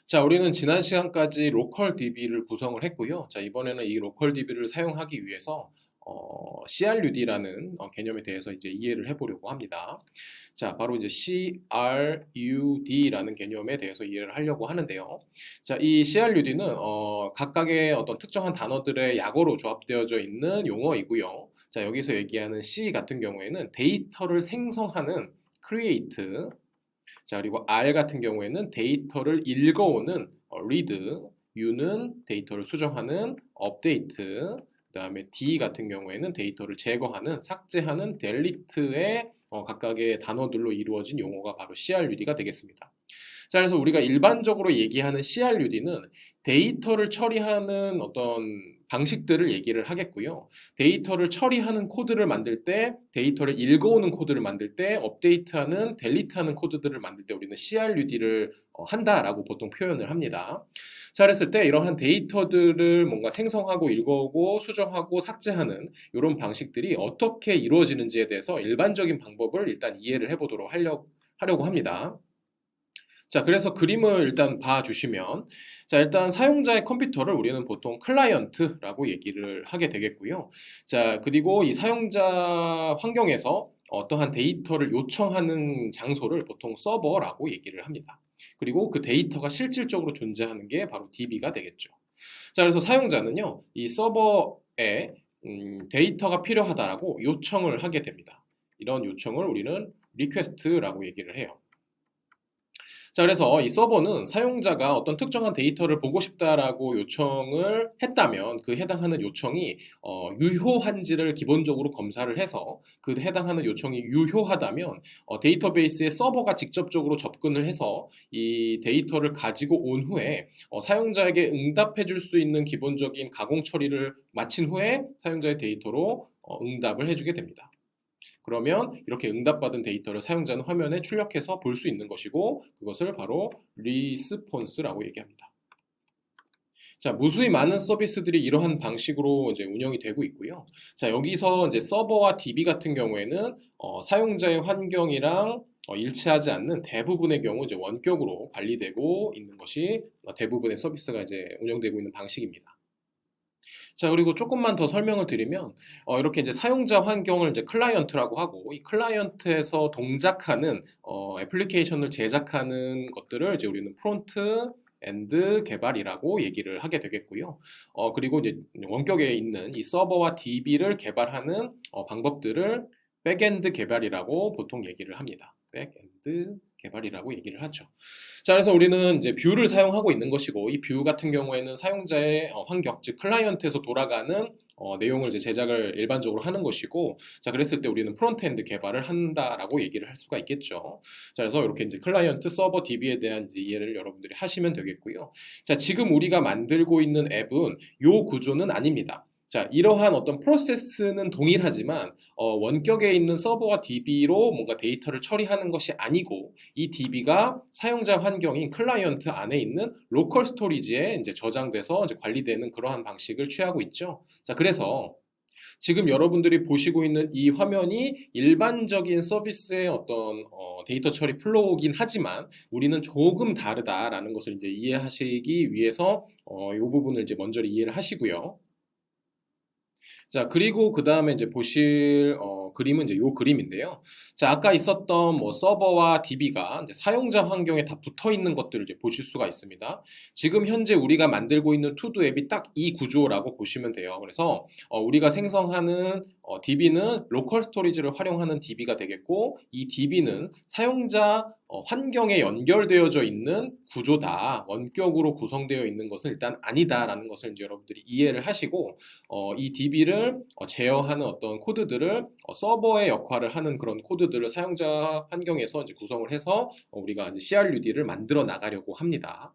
자, 우리는 지난 시간까지 로컬 DB를 구성을 했고요. 자, 이번에는 이 로컬 DB를 사용하기 위해서 CRUD라는 개념에 대해서 이제 이해를 해보려고 합니다. 자, 바로 이제 CRUD라는 개념에 대해서 이해를 하려고 하는데요. 자, 이 CRUD는 각각의 어떤 특정한 단어들의 약어로 조합되어져 있는 용어이고요. 자, 여기서 얘기하는 C 같은 경우에는 데이터를 생성하는 create, 자, 그리고 R 같은 경우에는 데이터를 읽어오는 read, U는 데이터를 수정하는 update, 그 다음에 D 같은 경우에는 데이터를 제거하는 삭제하는 delete의 각각의 단어들로 이루어진 용어가 바로 CRUD가 되겠습니다. 자, 그래서 우리가 일반적으로 얘기하는 CRUD는 데이터를 처리하는 어떤 방식들을 얘기를 하겠고요. 데이터를 처리하는 코드를 만들 때, 데이터를 읽어오는 코드를 만들 때, 업데이트하는, 델리트하는 코드들을 만들 때 우리는 CRUD를 한다라고 보통 표현을 합니다. 자, 그랬을 때 이러한 데이터들을 뭔가 생성하고 읽어오고 수정하고 삭제하는 이런 방식들이 어떻게 이루어지는지에 대해서 일반적인 방법을 일단 이해를 해보도록 하려고 합니다. 자, 그래서 그림을 일단 봐주시면, 자, 일단 사용자의 컴퓨터를 우리는 보통 클라이언트라고 얘기를 하게 되겠고요. 자, 그리고 이 사용자 환경에서 어떠한 데이터를 요청하는 장소를 보통 서버라고 얘기를 합니다. 그리고 그 데이터가 실질적으로 존재하는 게 바로 DB가 되겠죠. 자, 그래서 사용자는요, 이 서버에 데이터가 필요하다라고 요청을 하게 됩니다. 이런 요청을 우리는 리퀘스트라고 얘기를 해요. 자, 그래서 이 서버는 사용자가 어떤 특정한 데이터를 보고 싶다라고 요청을 했다면 그 해당하는 요청이 유효한지를 기본적으로 검사를 해서 그 해당하는 요청이 유효하다면 데이터베이스에 서버가 직접적으로 접근을 해서 이 데이터를 가지고 온 후에 사용자에게 응답해 줄 수 있는 기본적인 가공 처리를 마친 후에 사용자의 데이터로 응답을 해주게 됩니다. 그러면 이렇게 응답받은 데이터를 사용자는 화면에 출력해서 볼 수 있는 것이고 그것을 바로 리스폰스라고 얘기합니다. 자, 무수히 많은 서비스들이 이러한 방식으로 이제 운영이 되고 있고요. 자, 여기서 이제 서버와 DB 같은 경우에는 사용자의 환경이랑 일치하지 않는 대부분의 경우 이제 원격으로 관리되고 있는 것이 대부분의 서비스가 이제 운영되고 있는 방식입니다. 자, 그리고 조금만 더 설명을 드리면, 이렇게 이제 사용자 환경을 이제 클라이언트라고 하고, 이 클라이언트에서 동작하는, 애플리케이션을 제작하는 것들을 이제 우리는 프론트 엔드 개발이라고 얘기를 하게 되겠고요. 그리고 이제 원격에 있는 이 서버와 DB를 개발하는 방법들을 백엔드 개발이라고 보통 얘기를 합니다. 백엔드 개발이라고 얘기를 하죠. 자, 그래서 우리는 이제 뷰를 사용하고 있는 것이고, 이 뷰 같은 경우에는 사용자의 환경, 즉 클라이언트에서 돌아가는 내용을 이제 제작을 일반적으로 하는 것이고, 자, 그랬을 때 우리는 프론트엔드 개발을 한다라고 얘기를 할 수가 있겠죠. 자, 그래서 이렇게 이제 클라이언트, 서버, DB에 대한 이제 이해를 여러분들이 하시면 되겠고요. 자, 지금 우리가 만들고 있는 앱은 요 구조는 아닙니다. 자, 이러한 어떤 프로세스는 동일하지만 원격에 있는 서버와 DB로 뭔가 데이터를 처리하는 것이 아니고 이 DB가 사용자 환경인 클라이언트 안에 있는 로컬 스토리지에 이제 저장돼서 이제 관리되는 그러한 방식을 취하고 있죠. 자, 그래서 지금 여러분들이 보시고 있는 이 화면이 일반적인 서비스의 어떤 데이터 처리 플로우긴 하지만 우리는 조금 다르다라는 것을 이제 이해하시기 위해서 이 부분을 이제 먼저 이해를 하시고요. 자, 그리고 그 다음에 이제 보실 그림은 이제 요 그림인데요. 자, 아까 있었던 뭐 서버와 DB가 이제 사용자 환경에 다 붙어 있는 것들을 이제 보실 수가 있습니다. 지금 현재 우리가 만들고 있는 투두 앱이 딱 이 구조라고 보시면 돼요. 그래서 우리가 생성하는 DB는 로컬 스토리지를 활용하는 DB가 되겠고 이 DB는 사용자 환경에 연결되어져 있는 구조다. 원격으로 구성되어 있는 것은 일단 아니다라는 것을 이제 여러분들이 이해를 하시고 이 DB를 제어하는 어떤 코드들을 서버의 역할을 하는 그런 코드들을 사용자 환경에서 이제 구성을 해서 우리가 이제 CRUD를 만들어 나가려고 합니다.